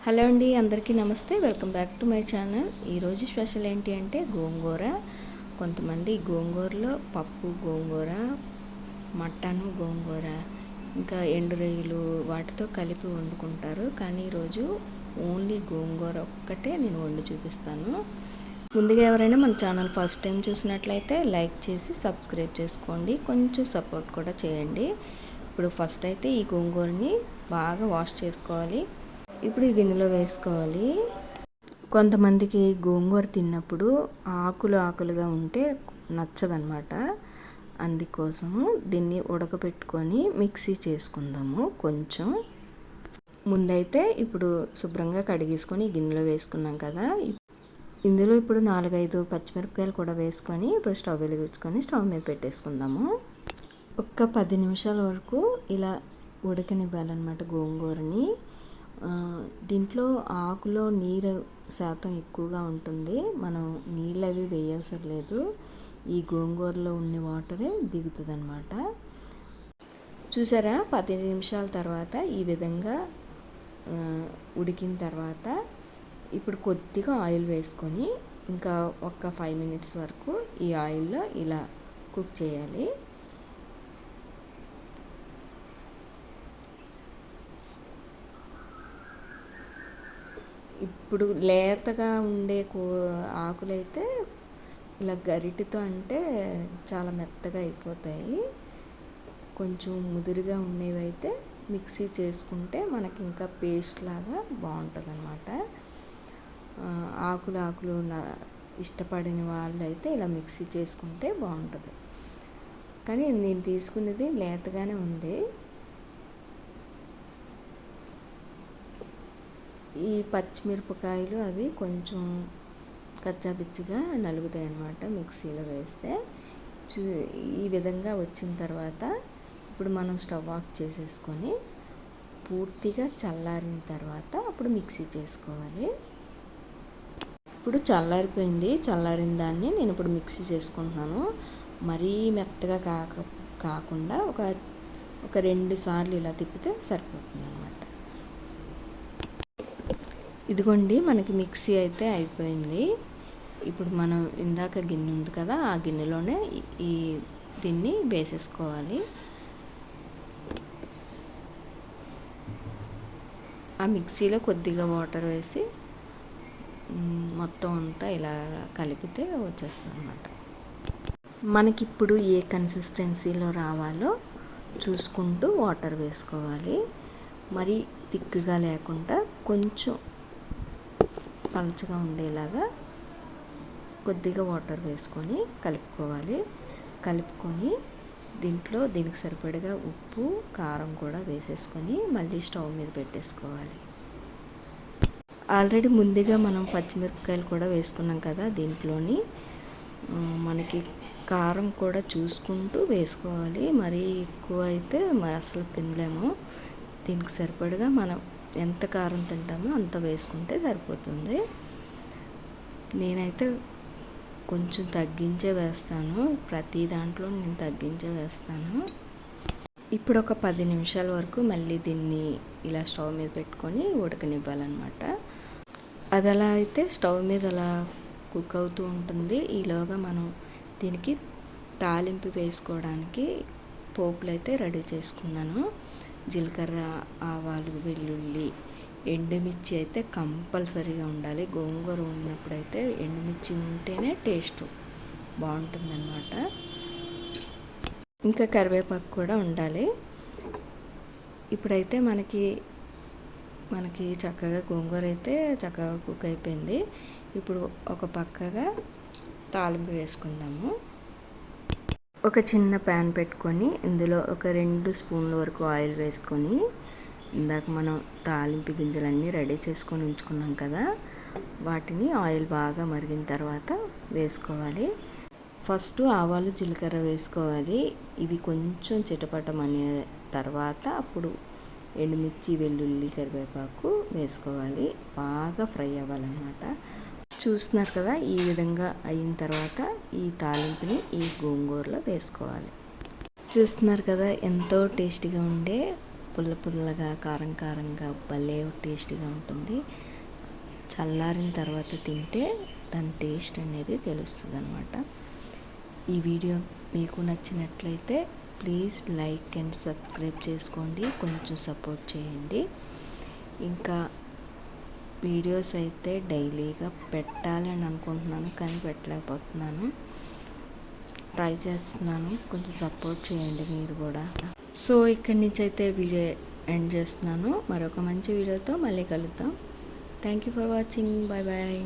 Hello అండి, అందరికీ నమస్తే. Welcome back to my channel. ఈరోజు స్పెషల్ ఏంటి అంటే గోంగూర. కొంతమంది గోంగూరలో పప్పు గోంగూర, మటను గోంగూర, ఇంకా ఎండు రొయ్యలు వాటితో కలిపి వండుకుంటారు. కానీ ఈరోజు ఓన్లీ గోంగూర ఒక్కటే నేను వండి చూపిస్తాను. ముందుగా ఎవరైనా మన ఛానల్ ఫస్ట్ టైం చూసినట్లయితే లైక్ చేసి సబ్స్క్రైబ్ చేసుకోండి, కొంచెం సపోర్ట్ కూడా చేయండి. ఇప్పుడు ఫస్ట్ అయితే ఈ గోంగూరని బాగా వాష్ చేసుకోవాలి. ఇప్పుడు ఈ గిన్నెలో వేసుకోవాలి. కొంతమందికి గోంగూర తిన్నప్పుడు ఆకులుగా ఉంటే నచ్చదనమాట. అందుకోసము దీన్ని ఉడకపెట్టుకొని మిక్సీ చేసుకుందాము. కొంచెం ముందైతే ఇప్పుడు శుభ్రంగా కడిగేసుకొని గిన్నెలో వేసుకున్నాం కదా. ఇందులో ఇప్పుడు 4-5 పచ్చిమిరపకాయలు కూడా వేసుకొని ఇప్పుడు స్టవ్ వెలిగించుకొని స్టవ్ మీద పెట్టేసుకుందాము. ఒక్క 10 నిమిషాల వరకు ఇలా ఉడకనివ్వాలన్నమాట గోంగూరని. దీంట్లో ఆకులో నీరు శాతం ఎక్కువగా ఉంటుంది. మనం నీళ్ళు అవి వేయవసరం లేదు. ఈ గోంగూరలో ఉన్న వాటరే దిగుతుంది అనమాట. చూసారా, 10 నిమిషాల తర్వాత ఈ విధంగా ఉడికిన తర్వాత ఇప్పుడు కొద్దిగా ఆయిల్ వేసుకొని ఇంకా ఒక 5 మినిట్స్ వరకు ఈ ఆయిల్లో ఇలా కుక్ చేయాలి. ఇప్పుడు లేతగా ఉండే ఆకులైతే ఇలా గరిటెతో అంటే చాలా మెత్తగా అయిపోతాయి. కొంచెం ముదురుగా ఉండేవైతే మిక్సీ చేసుకుంటే మనకి ఇంకా పేస్ట్ లాగా బాగుంటుంది అన్నమాట. ఆకులు ఇష్టపడిన వాళ్ళు అయితే ఇలా మిక్సీ చేసుకుంటే బాగుంటుంది. కానీ నేను తీసుకున్నది లేతగానే ఉంది. ఈ పచ్చిమిరపకాయలు అవి కొంచెం కచ్చాపిచ్చిగా నలుగుతాయి అన్నమాట మిక్సీలో వేస్తే. ఈ విధంగా వచ్చిన తర్వాత ఇప్పుడు మనం స్టవ్ ఆఫ్ చేసేసుకొని పూర్తిగా చల్లారిన తర్వాత అప్పుడు మిక్సీ చేసుకోవాలి. ఇప్పుడు చల్లారిపోయింది. చల్లారిన దాన్ని నేను ఇప్పుడు మిక్సీ చేసుకుంటున్నాను. మరీ మెత్తగా కాకుండా ఒక 2 సార్లు ఇలా తిప్పితే సరిపోతుంది అన్నమాట. ఇదిగోండి, మనకి మిక్సీ అయితే అయిపోయింది. ఇప్పుడు మనం ఇందాక గిన్నె ఉంది కదా, ఆ గిన్నెలోనే దీన్ని వేసేసుకోవాలి. ఆ మిక్సీలో కొద్దిగా వాటర్ వేసి మొత్తం అంతా ఇలా కలిపితే వచ్చేస్తుంది అన్నమాట. మనకిప్పుడు ఏ కన్సిస్టెన్సీలో రావాలో చూసుకుంటూ వాటర్ వేసుకోవాలి. మరి థిక్గా లేకుండా కొంచెం పలచగా ఉండేలాగా కొద్దిగా వాటర్ వేసుకొని కలుపుకొని దీనికి సరిపడగా ఉప్పు కారం కూడా వేసేసుకొని మళ్ళీ స్టవ్ మీద పెట్టేసుకోవాలి. ఆల్రెడీ ముందుగా మనం పచ్చిమిరపకాయలు కూడా వేసుకున్నాం కదా దీంట్లోని. మనకి కారం కూడా చూసుకుంటూ వేసుకోవాలి. మరీ ఎక్కువ అయితే మరి అసలు తినలేము. దీనికి సరిపడగా మనం ఎంత కారం తింటామో అంత వేసుకుంటే సరిపోతుంది. నేనైతే కొంచెం తగ్గించే వేస్తాను. ప్రతి దాంట్లో నేను తగ్గించే వేస్తాను. ఇప్పుడు ఒక 10 నిమిషాల వరకు మళ్ళీ దీన్ని ఇలా స్టవ్ మీద పెట్టుకొని ఉడకనివ్వాలన్నమాట. అది అలా అయితే స్టవ్ మీద అలా కుక్ అవుతూ ఉంటుంది. ఈలోగా మనం దీనికి తాలింపు వేసుకోవడానికి పోపులు అయితే రెడీ చేసుకున్నాను. జీలకర్ర, ఆవాలు, వెల్లుల్లి, ఎండుమిర్చి అయితే కంపల్సరీగా ఉండాలి. గోంగూర ఉన్నప్పుడైతే ఎండుమిర్చి ఉంటేనే టేస్ట్ బాగుంటుందన్నమాట. ఇంకా కరివేపాకు కూడా ఉండాలి. ఇప్పుడైతే మనకి చక్కగా గోంగూర అయితే చక్కగా కుక్ అయిపోయింది. ఇప్పుడు ఒక పక్కగా తాలింపు వేసుకుందాము. ఒక చిన్న ప్యాన్ పెట్టుకొని ఇందులో ఒక 2 స్పూన్ల వరకు ఆయిల్ వేసుకొని ఇందాక మనం తాలింపు గింజలన్నీ రెడీ చేసుకొని ఉంచుకున్నాం కదా, వాటిని ఆయిల్ బాగా మరిగిన తర్వాత వేసుకోవాలి. ఫస్ట్ ఆవాలు, జీలకర్ర వేసుకోవాలి. ఇవి కొంచెం చిటపటమనే తర్వాత అప్పుడు ఎండుమిర్చి, వెల్లుల్లి, కరివేపాకు వేసుకోవాలి. బాగా ఫ్రై అవ్వాలన్నమాట. చూస్తున్నారు కదా, ఈ విధంగా అయిన తర్వాత ఈ తాలింపుని ఈ గోంగూరలో వేసుకోవాలి. చూస్తున్నారు కదా, ఎంతో టేస్టీగా ఉండే పుల్ల పుల్లగా కారం కారంగా భలే టేస్టీగా ఉంటుంది. చల్లారిన తర్వాత తింటే దాని టేస్ట్ అనేది తెలుస్తుంది అన్నమాట. ఈ వీడియో మీకు నచ్చినట్లయితే ప్లీజ్ లైక్ అండ్ సబ్స్క్రైబ్ చేసుకోండి, కొంచెం సపోర్ట్ చేయండి. ఇంకా వీడియోస్ అయితే డైలీగా పెట్టాలని అనుకుంటున్నాను, కానీ పెట్టలేకపోతున్నాను. ట్రై చేస్తున్నాను, కొంచెం సపోర్ట్ చేయండి మీరు కూడా. సో ఇక్కడి నుంచి అయితే వీడియో ఎండ్ చేస్తున్నాను. మరొక మంచి వీడియోతో మళ్ళీ కలుద్దాం. Thank you for watching. Bye bye.